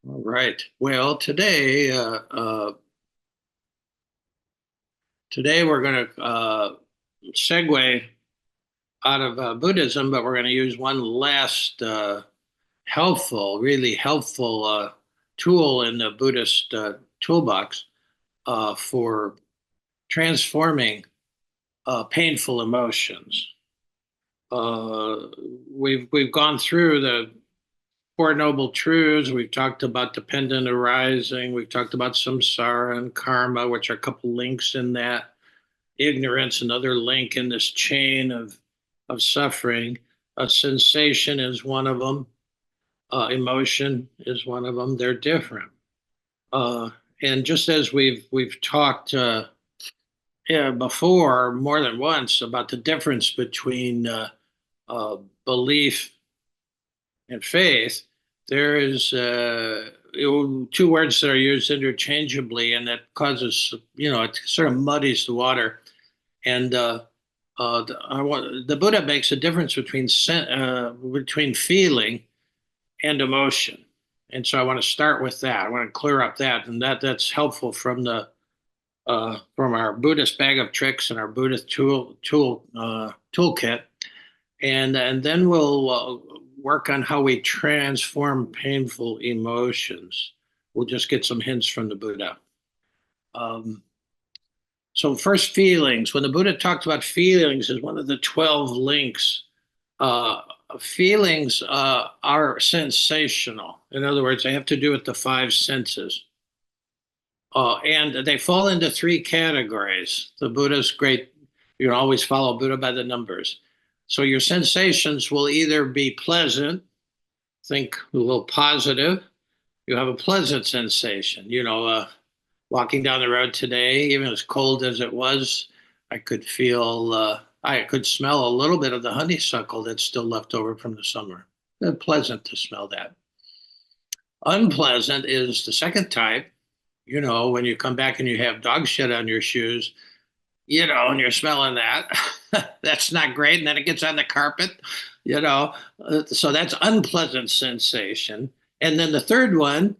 All right. Well, today we're going to segue out of Buddhism, but we're going to use one last really helpful tool in the Buddhist toolbox for transforming painful emotions. Uh, we've gone through the Four Noble Truths. We've talked about dependent arising. We've talked about samsara and karma, which are a couple links in that. Ignorance, another link in this chain of suffering. A sensation is one of them. Emotion is one of them. They're different. Uh, and just as we've talked yeah, before more than once about the difference between uh, belief and faith, there is two words that are used interchangeably, and that causes, it sort of muddies the water. And the Buddha makes a difference between feeling and emotion. And so I want to start with that. I want to clear up that, and that's helpful from our Buddhist bag of tricks and our Buddhist toolkit, and then we'll work on how we transform painful emotions. We'll just get some hints from the Buddha. Um, so first, feelings. When the Buddha talked about feelings as one of the 12 links, uh, feelings are sensational. In other words, they have to do with the five senses. And they fall into three categories. The Buddha's great, you can always follow Buddha by the numbers. So your sensations will either be pleasant, think a little positive, you have a pleasant sensation. Walking down the road today, even as cold as it was, I could smell a little bit of the honeysuckle that's still left over from the summer. It's pleasant to smell that. Unpleasant is the second type. When you come back and you have dog shit on your shoes, and you're smelling that, that's not great. And then it gets on the carpet, so that's unpleasant sensation. And then the third one,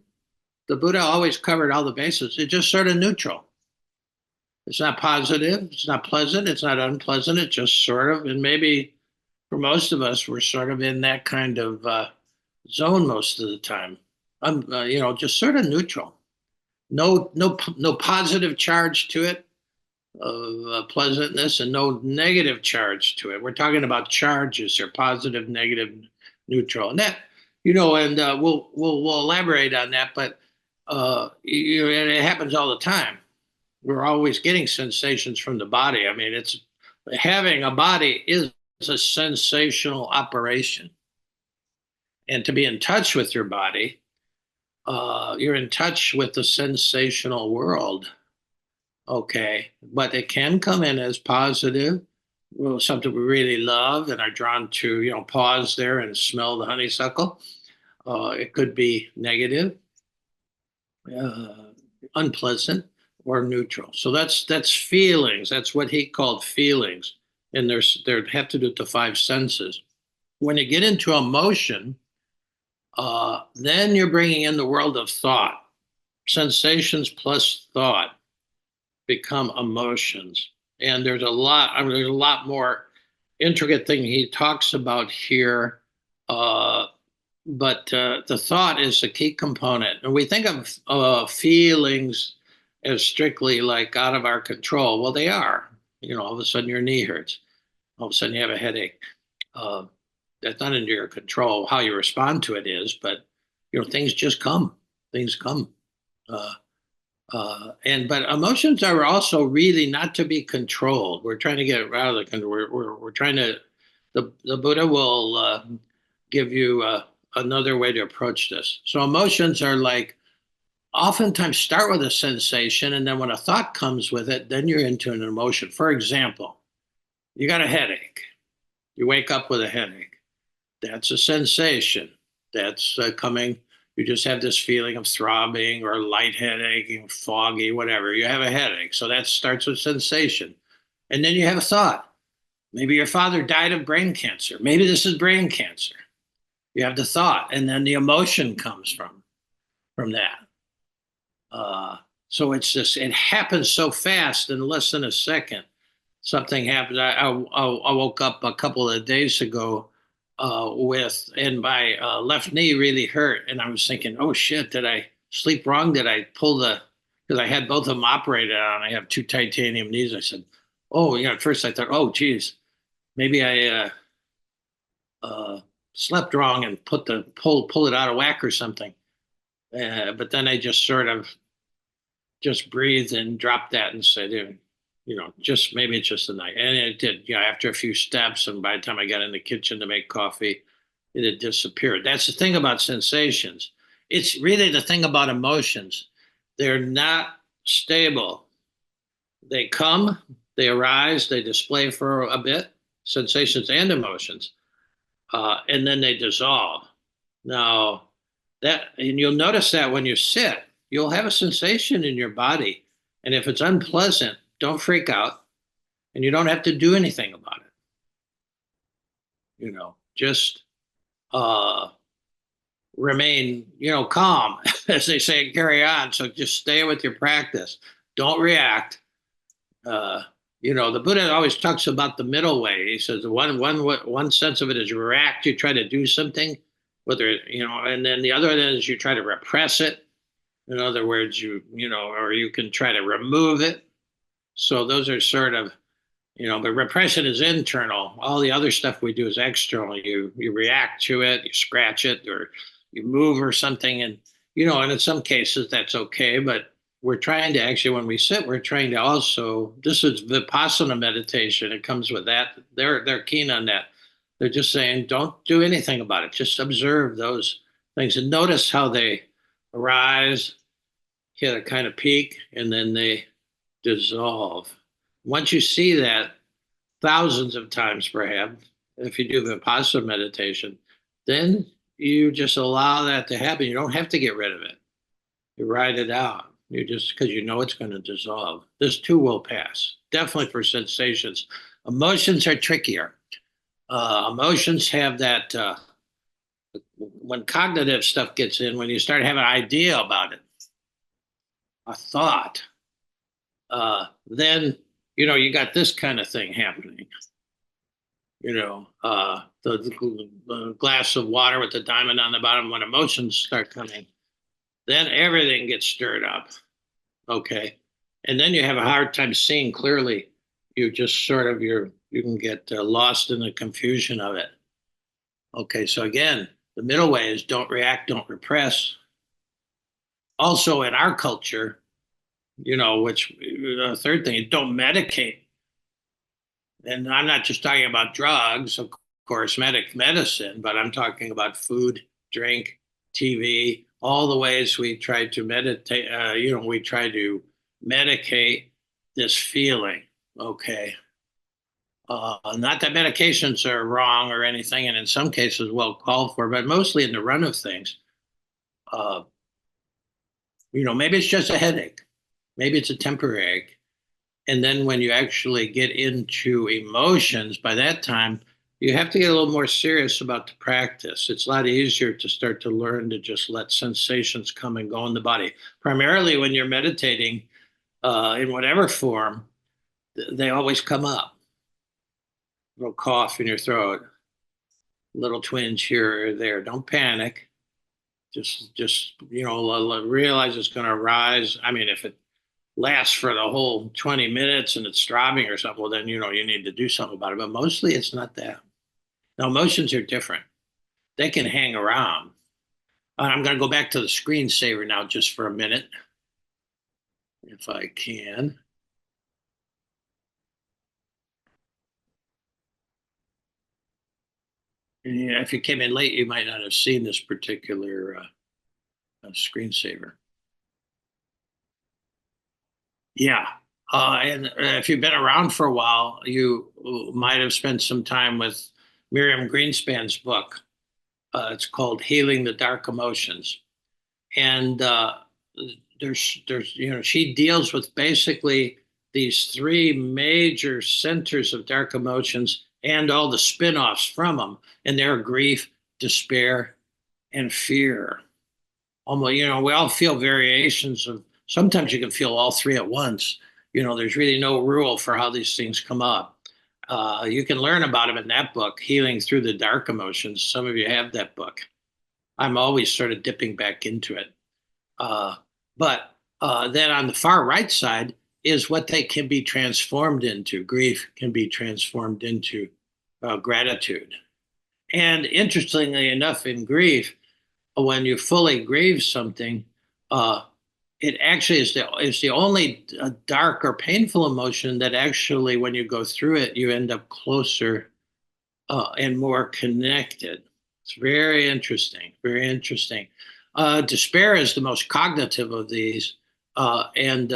the Buddha always covered all the bases. It's just sort of neutral. It's not positive. It's not pleasant. It's not unpleasant. It's just sort of, and maybe for most of us, we're sort of in that kind of zone most of the time. Just sort of neutral. No positive charge to it of pleasantness, and no negative charge to it. We're talking about charges here: positive, negative, neutral, and that, and we'll elaborate on that. But and it happens all the time. We're always getting sensations from the body. I mean, it's having a body is a sensational operation, and to be in touch with your body, you're in touch with the sensational world. Okay, but it can come in as positive, well, something we really love and are drawn to, pause there and smell the honeysuckle. It could be negative, uh, unpleasant, or neutral. So that's feelings. That's what he called feelings, and they have to do with the five senses. When you get into emotion, then you're bringing in the world of thought. Sensations plus thought become emotions. And there's a lot more intricate thing he talks about here. But the thought is a key component. And we think of feelings as strictly like out of our control. Well, they are. All of a sudden your knee hurts. All of a sudden you have a headache. Uh, that's not under your control. How you respond to it is, but things just come. Things come. Uh, but emotions are also really not to be controlled. We're trying to get out of the control. We're trying to. The Buddha will give you another way to approach this. So emotions are like oftentimes start with a sensation, and then when a thought comes with it, then you're into an emotion. For example, you got a headache. You wake up with a headache. That's a sensation. That's coming. You just have this feeling of throbbing or lightheaded, foggy, whatever. You have a headache. So that starts with sensation. And then you have a thought. Maybe your father died of brain cancer. Maybe this is brain cancer. You have the thought, and then the emotion comes from. from that. Uh, so it's just, it happens so fast in less than a second. Something happened. I woke up a couple of days ago and my left knee really hurt. And I was thinking, oh shit, did I sleep wrong? Did I pull because I had both of them operated on. I have two titanium knees. I said, oh, at first I thought, oh, geez, maybe I uh, slept wrong and pull it out of whack or something. But then I just sort of just breathed and dropped that and said, just maybe it's just a night. And it did, after a few steps. And by the time I got in the kitchen to make coffee, it had disappeared. That's the thing about sensations. It's really the thing about emotions. They're not stable. They come, they arise, they display for a bit, sensations and emotions, and then they dissolve. Now, and you'll notice that when you sit, you'll have a sensation in your body. And if it's unpleasant, don't freak out. And you don't have to do anything about it. Just uh, remain, calm, as they say, and carry on. So just stay with your practice. Don't react. The Buddha always talks about the middle way. He says one sense of it is react. You try to do something, and then the other is you try to repress it. In other words, or you can try to remove it. So those are sort of, but repression is internal. All the other stuff we do is external. You react to it, you scratch it, or you move or something, and and in some cases that's okay. But we're trying to actually, when we sit, we're trying to also. This is Vipassana meditation. It comes with that. They're keen on that. They're just saying, don't do anything about it. Just observe those things and notice how they arise, hit a kind of peak, and then they dissolve. Once you see that thousands of times, perhaps, if you do Vipassana meditation, then you just allow that to happen. You don't have to get rid of it. You ride it out. You just, because it's going to dissolve. This too will pass. Definitely for sensations. Emotions are trickier. Emotions have that, when cognitive stuff gets in, when you start having an idea about it, a thought, then you got this kind of thing happening. The glass of water with the diamond on the bottom. When emotions start coming, then everything gets stirred up. Okay, and then you have a hard time seeing clearly. You just sort of you can get lost in the confusion of it. Okay, so again, the middle way is don't react, don't repress. Also, in our culture, which third thing is don't medicate. And I'm not just talking about drugs, of course, medicine, but I'm talking about food, drink, TV, all the ways we try to meditate. We try to medicate this feeling. Okay. Not that medications are wrong or anything, and in some cases well called for, but mostly in the run of things. Maybe it's just a headache. Maybe it's a temporary. And then when you actually get into emotions, by that time, you have to get a little more serious about the practice. It's a lot easier to start to learn to just let sensations come and go in the body. Primarily when you're meditating in whatever form, they always come up. A little cough in your throat, little twinge here or there. Don't panic. Just realize it's going to arise. I mean, if it lasts for the whole 20 minutes and it's throbbing or something, well, then, you need to do something about it. But mostly it's not that. Now, emotions are different. They can hang around. I'm going to go back to the screensaver now just for a minute, if I can. And, if you came in late, you might not have seen this particular screensaver. Yeah. And if you've been around for a while, you might have spent some time with Miriam Greenspan's book. It's called Healing the Dark Emotions. And she deals with basically these three major centers of dark emotions and all the spin-offs from them. And they're grief, despair, and fear. almost, we all feel variations of, sometimes you can feel all three at once. There's really no rule for how these things come up. You can learn about them in that book, Healing Through the Dark Emotions. Some of you have that book. I'm always sort of dipping back into it. But then on the far right side is what they can be transformed into. Grief can be transformed into gratitude. And interestingly enough, in grief, when you fully grieve something, uh, it actually is the only dark or painful emotion that actually, when you go through it, you end up closer and more connected. It's very interesting, very interesting. Despair is the most cognitive of these, and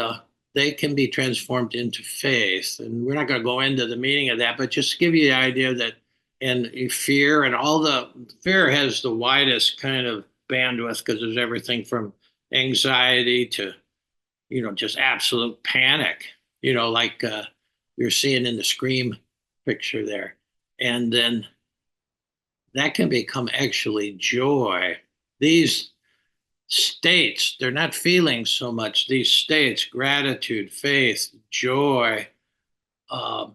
they can be transformed into faith. And we're not going to go into the meaning of that, but just to give you the idea that, and fear and all the fear has the widest kind of bandwidth because there's everything from anxiety to, just absolute panic, like you're seeing in the Scream picture there. And then that can become actually joy. These states, they're not feelings so much. These states, gratitude, faith, joy, um,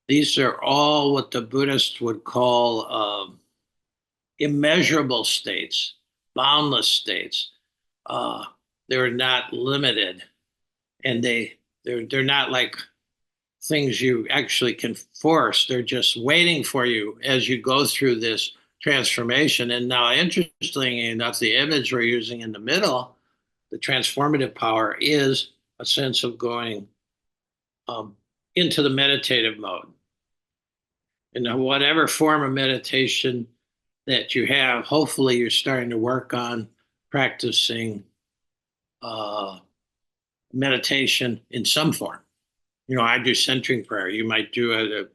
these are all what the Buddhists would call immeasurable states, boundless states. Uh, they're not limited, and they're not like things you actually can force. They're just waiting for you as you go through this transformation. And now, interestingly enough, the image we're using in the middle, the transformative power, is a sense of going um, into the meditative mode. And whatever form of meditation that you have, hopefully you're starting to work on practicing uh, meditation in some form. I do centering prayer. You might do a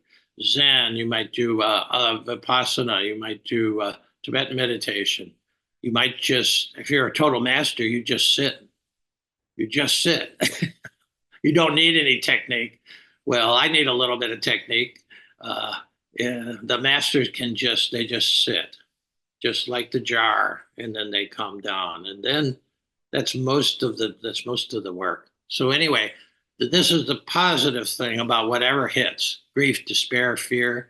Zen. You might do a Vipassana. You might do Tibetan meditation. You might just, if you're a total master, you just sit. You just sit. You don't need any technique. Well, I need a little bit of technique. Yeah, the masters they just sit, just like the jar, and then they come down, and then that's most of the work. So anyway, this is the positive thing about whatever hits: grief, despair, fear,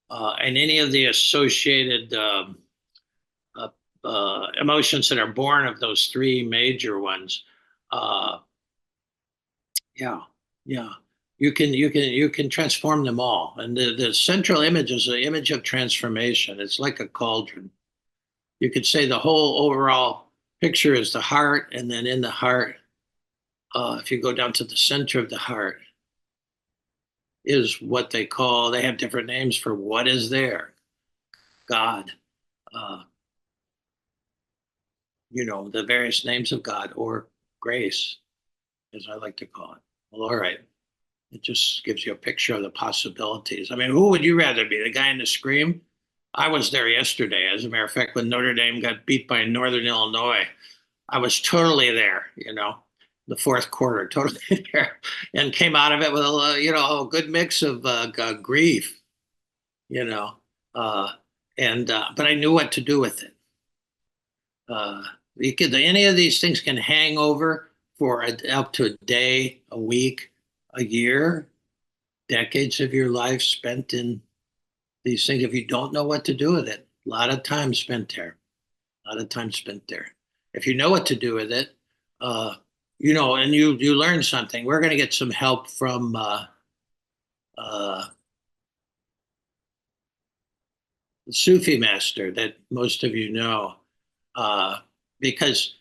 and any of the associated uh, emotions that are born of those three major ones. Uh, yeah, yeah. You can transform them all, and the central image is the image of transformation. It's like a cauldron. You could say the whole overall picture is the heart, and then in the heart, if you go down to the center of the heart, is what they have different names for what is there. God, uh, the various names of God, or grace, as I like to call it. Well, all right. It just gives you a picture of the possibilities. I mean, who would you rather be? The guy in the Scream? I was there yesterday. As a matter of fact, when Notre Dame got beat by Northern Illinois, I was totally there, the fourth quarter, totally there, and came out of it with a good mix of grief, you know, uh, and but I knew what to do with it. Any of these things can hang over for up to a day, a week, a year, decades of your life spent in these things. If you don't know what to do with it, a lot of time spent there. A lot of time spent there. If you know what to do with it, and you learn something. We're going to get some help from uh, the Sufi master that most of you know, because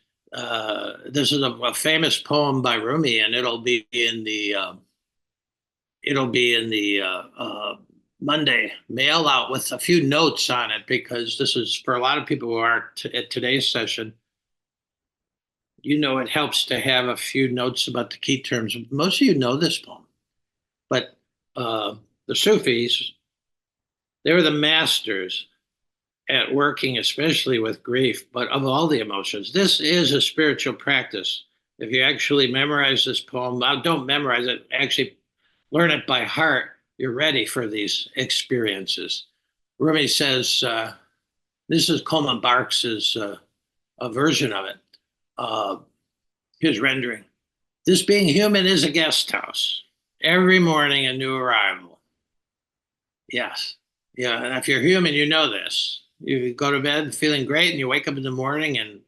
this is a famous poem by Rumi, and it'll be in the Monday mail out with a few notes on it, because this is for a lot of people who aren't at today's session. It helps to have a few notes about the key terms. Most of you know this poem, but the Sufis, they were the masters at working, especially with grief, but of all the emotions. This is a spiritual practice. If you actually memorize this poem, don't memorize it, actually learn it by heart, you're ready for these experiences. Rumi says, this is Coleman Barks's a version of it. Uh, his rendering. This being human is a guest house. Every morning, a new arrival. Yes. Yeah. And if you're human, you know this. You go to bed feeling great and you wake up in the morning and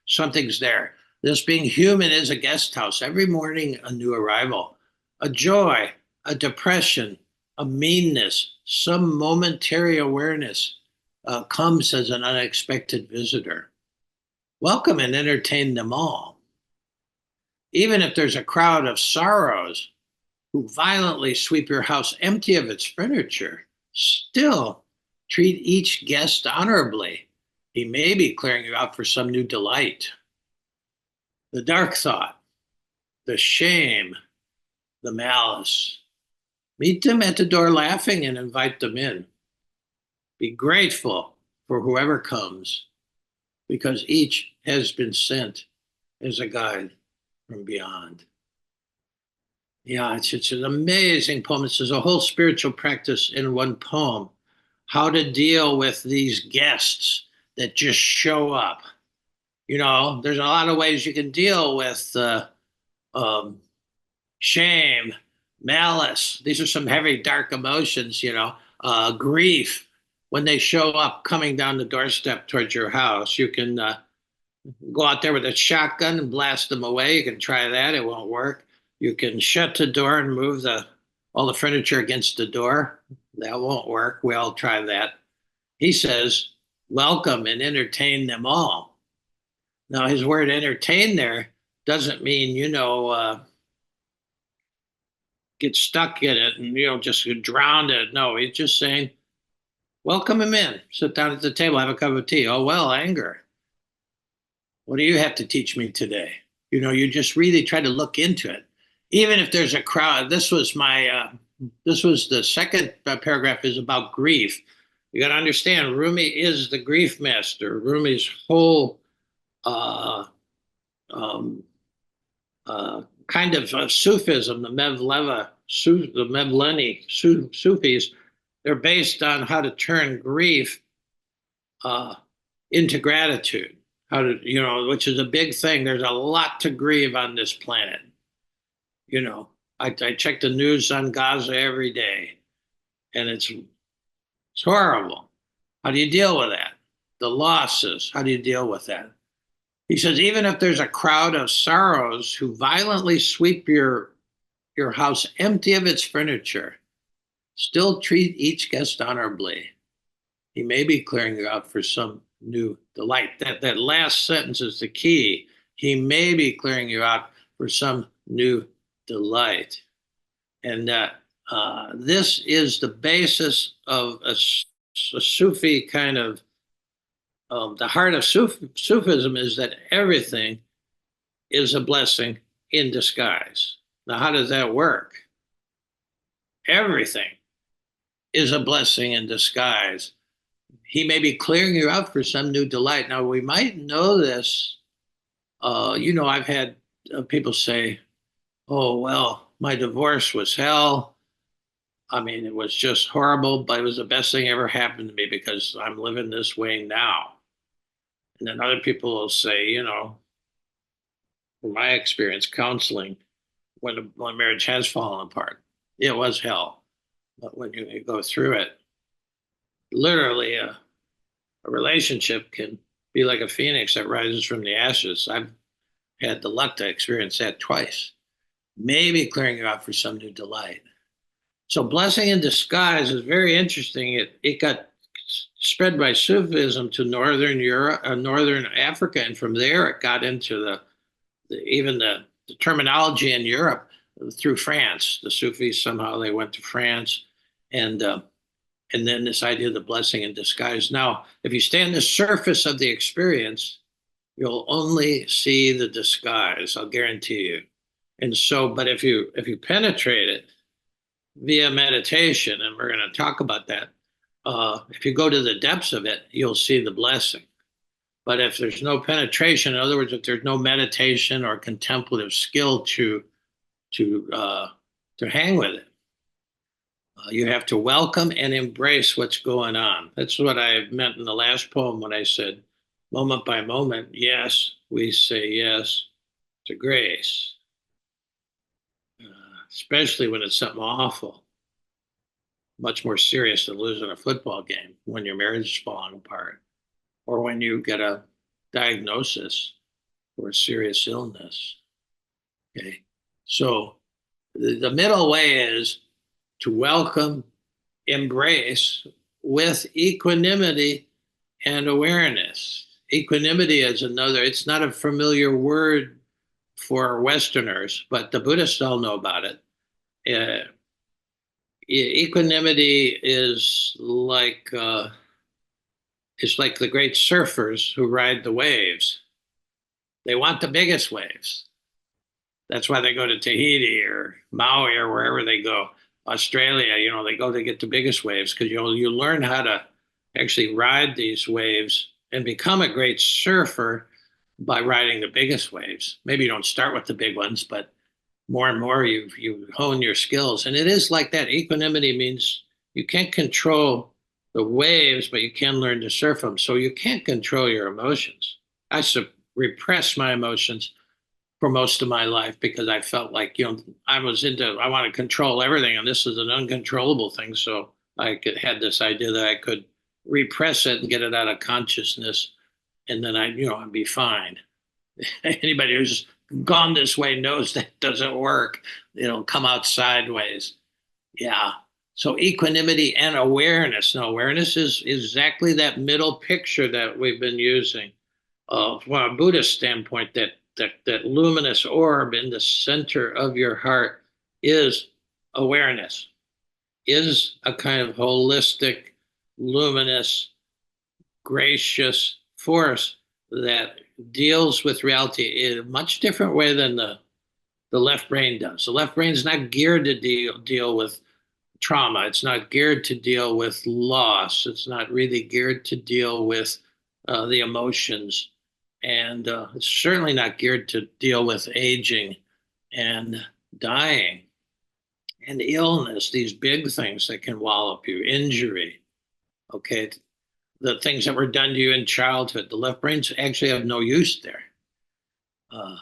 something's there. This being human is a guest house. Every morning, a new arrival, a joy, a depression, a meanness, some momentary awareness comes as an unexpected visitor. Welcome and entertain them all. Even if there's a crowd of sorrows who violently sweep your house empty of its furniture, still treat each guest honorably. He may be clearing you out for some new delight. The dark thought, the shame, the malice. Meet them at the door laughing and invite them in. Be grateful for whoever comes because each has been sent as a guide from beyond. Yeah, it's an amazing poem. This is a whole spiritual practice in one poem. How to deal with these guests that just show up. You know, there's a lot of ways you can deal with um, shame, malice. These are some heavy, dark emotions, grief. When they show up coming down the doorstep towards your house, you can go out there with a shotgun and blast them away. You can try that. It won't work. You can shut the door and move all the furniture against the door. That won't work. We all try that. He says, welcome and entertain them all. Now, his word entertain there doesn't mean, get stuck in it and, just drown it. No, he's just saying, welcome him in. Sit down at the table, have a cup of tea. Oh, well, anger. What do you have to teach me today? You just really try to look into it. Even if there's a crowd, this was the second paragraph is about grief. You got to understand, Rumi is the grief master. Rumi's whole uh, um, kind of Sufism, the Mevleni Sufis, they're based on how to turn grief uh, into gratitude. How to, which is a big thing. There's a lot to grieve on this planet. I check the news on Gaza every day, and it's horrible. How do you deal with that? The losses. How do you deal with that? He says, even if there's a crowd of sorrows who violently sweep your house empty of its furniture, still treat each guest honorably. He may be clearing you out for some new delight. That last sentence is the key. He may be clearing you out for some new delight. And this is the basis of a Sufi kind of, the heart of Sufism is that everything is a blessing in disguise. Now, how does that work? Everything is a blessing in disguise. He may be clearing you out for some new delight. Now, we might know this. I've had people say, oh, well, my divorce was hell. I mean, it was just horrible, but it was the best thing ever happened to me because I'm living this way now. And then other people will say, from my experience counseling, when marriage has fallen apart, it was hell. But when you go through it, literally a relationship can be like a phoenix that rises from the ashes. I've had the luck to experience that twice. Maybe clearing you out for some new delight. So blessing in disguise is very interesting. It got spread by Sufism to Northern Europe, Northern Africa, and from there it got into even the terminology in Europe through France. The Sufis somehow they went to France, and then this idea of the blessing in disguise. Now, if you stay on the surface of the experience, you'll only see the disguise. I'll guarantee you. And so, but if you penetrate it via meditation, and we're going to talk about that, if you go to the depths of it, you'll see the blessing. But if there's no penetration, in other words, if there's no meditation or contemplative skill to hang with it, you have to welcome and embrace what's going on. That's what I meant in the last poem when I said, moment by moment, yes, we say yes to grace, especially when it's something awful, much more serious than losing a football game, when your marriage is falling apart, or when you get a diagnosis for a serious illness. Okay. So the middle way is to welcome, embrace with equanimity and awareness. Equanimity is another, it's not a familiar word for Westerners, but the Buddhists all know about it. Equanimity is it's like the great surfers who ride the waves. They want the biggest waves. That's why they go to Tahiti or Maui or wherever they go. Australia, they go to get the biggest waves because you learn how to actually ride these waves and become a great surfer by riding the biggest waves. Maybe you don't start with the big ones, but more and more you hone your skills. And it is like that. Equanimity means you can't control the waves, but you can learn to surf them. So you can't control your emotions. I repress my emotions for most of my life because I felt like, I want to control everything, and this is an uncontrollable thing. So had this idea that I could repress it and get it out of consciousness, and then I'd be fine. Anybody who's gone this way knows that doesn't work. It'll come out sideways. Yeah. So equanimity and awareness. Now, awareness is exactly that middle picture that we've been using. From a Buddhist standpoint, that luminous orb in the center of your heart is awareness, is a kind of holistic, luminous, gracious force that deals with reality in a much different way than the left brain does. The left brain is not geared to deal with trauma. It's not geared to deal with loss. It's not really geared to deal with the emotions. And it's certainly not geared to deal with aging and dying and illness, these big things that can wallop you, injury. Okay. The things that were done to you in childhood, the left brains actually have no use there. Uh,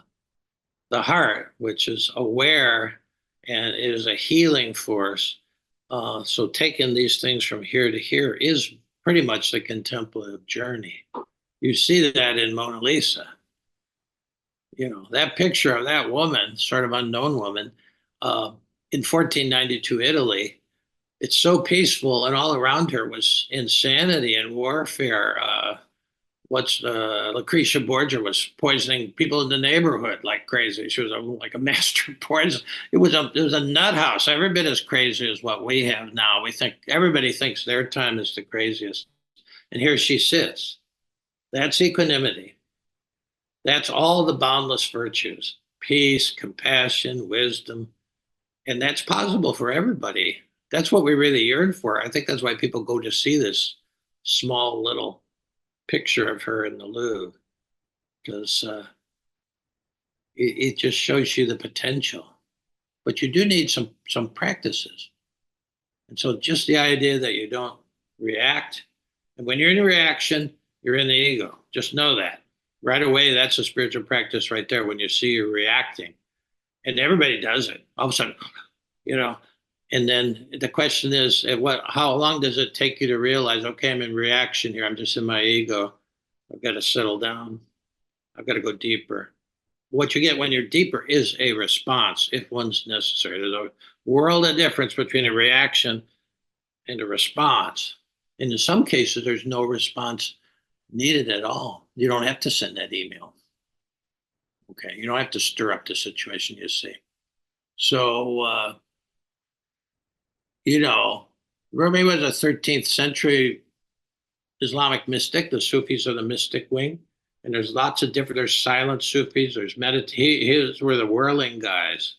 the heart, which is aware and is a healing force. So taking these things from here to here is pretty much the contemplative journey. You see that in Mona Lisa. That picture of that woman, sort of unknown woman, uh, in 1492 Italy, it's so peaceful, and all around her was insanity and warfare. Lucretia Borgia was poisoning people in the neighborhood like crazy. She was like a master poison. It was a nut house, every bit as crazy as what we have now. Everybody thinks their time is the craziest, and here she sits. That's equanimity. That's all the boundless virtues: peace, compassion, wisdom, and that's possible for everybody. That's what we really yearn for. I think that's why people go to see this small little picture of her in the Louvre, because it just shows you the potential. But you do need some practices. And so just the idea that you don't react. And when you're in a reaction, you're in the ego. Just know that. Right away, that's a spiritual practice right there when you see you're reacting. And everybody does it. All of a sudden, you know. And then the question is, how long does it take you to realize, okay, I'm in reaction here. I'm just in my ego. I've got to settle down. I've got to go deeper. What you get when you're deeper is a response, if one's necessary. There's a world of difference between a reaction and a response. And in some cases, there's no response needed at all. You don't have to send that email. Okay. You don't have to stir up the situation, you see. So, Rumi was a 13th century Islamic mystic. The Sufis are the mystic wing. And there's lots of different, there's silent Sufis, there's his were the whirling guys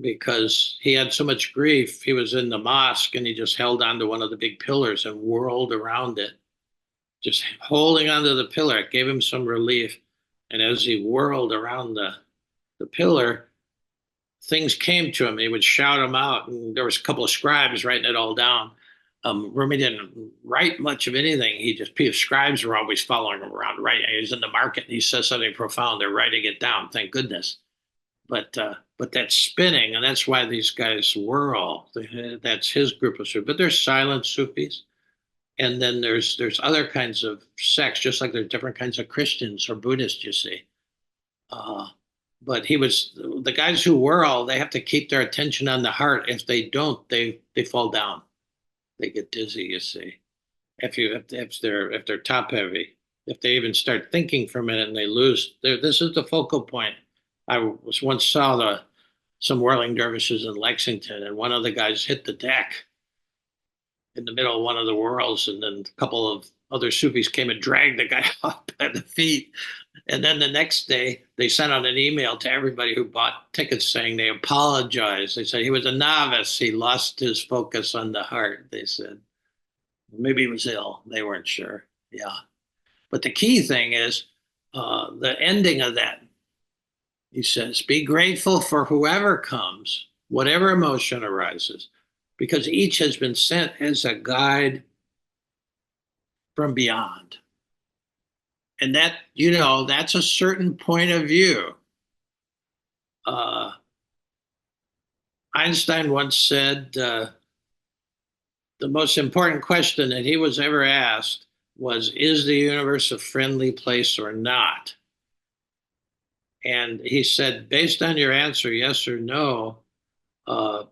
because he had so much grief. He was in the mosque and he just held onto one of the big pillars and whirled around it, just holding onto the pillar. It gave him some relief. And as he whirled around the pillar, things came to him. He would shout them out. And there was a couple of scribes writing it all down. Rumi didn't write much of anything. He just, scribes were always following him around, right? He's in the market and he says something profound. They're writing it down. Thank goodness. But that's spinning, and that's why these guys whirl. That's his group of Sufis. But there's silent Sufis, and then there's other kinds of sects, just like there's different kinds of Christians or Buddhists. You see, uh, but he was the guys who whirl. They have to keep their attention on the heart. If they don't, they fall down. They get dizzy. You see, if they're top heavy, if they even start thinking for a minute and they lose, this is the focal point. I was once saw some whirling dervishes in Lexington, and one of the guys hit the deck in the middle of one of the whirls, and then a couple of other Sufis came and dragged the guy up by the feet. And then the next day, they sent out an email to everybody who bought tickets saying they apologized. They said he was a novice. He lost his focus on the heart. They said maybe he was ill. They weren't sure. Yeah. But the key thing is the ending of that. He says, be grateful for whoever comes, whatever emotion arises, because each has been sent as a guide from beyond. And that, that's a certain point of view. Uh, Einstein once said the most important question that he was ever asked was, is the universe a friendly place or not? And he said, based on your answer, yes or no, uh,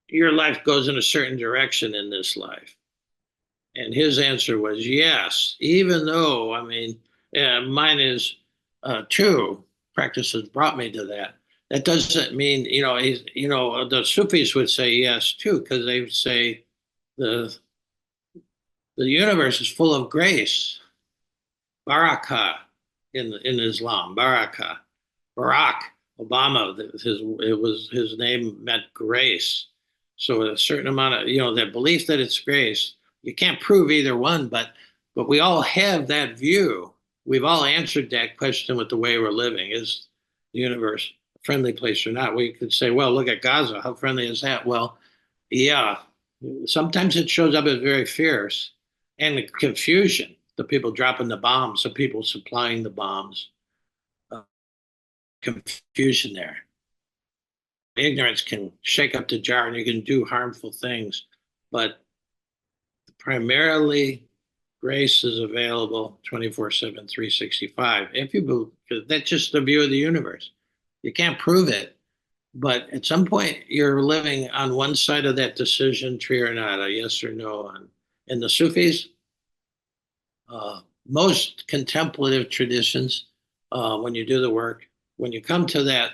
your life goes in a certain direction in this life. And his answer was yes, even though, I mean, mine is true. Practice has brought me to that. That doesn't mean, the Sufis would say yes too, because they would say the the universe is full of grace, barakah in Islam, barakah, Barack Obama. His name meant grace. So a certain amount of the belief that it's grace. You can't prove either one, but we all have that view. We've all answered that question with the way we're living. Is the universe a friendly place or not? We could say, well, look at Gaza. How friendly is that? Well, yeah. Sometimes it shows up as very fierce and the confusion. The people dropping the bombs, the people supplying the bombs. Confusion there. Ignorance can shake up the jar and you can do harmful things, but primarily grace is available 24/7, 365. If you believe, that's just the view of the universe. You can't prove it, but at some point you're living on one side of that decision tree or not, a yes or no. In the Sufis, most contemplative traditions, when you do the work, when you come to that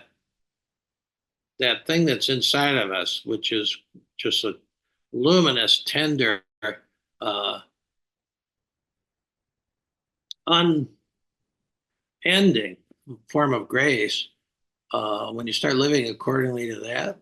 thing that's inside of us, which is just a luminous, tender, uh, unending form of grace, when you start living accordingly to that,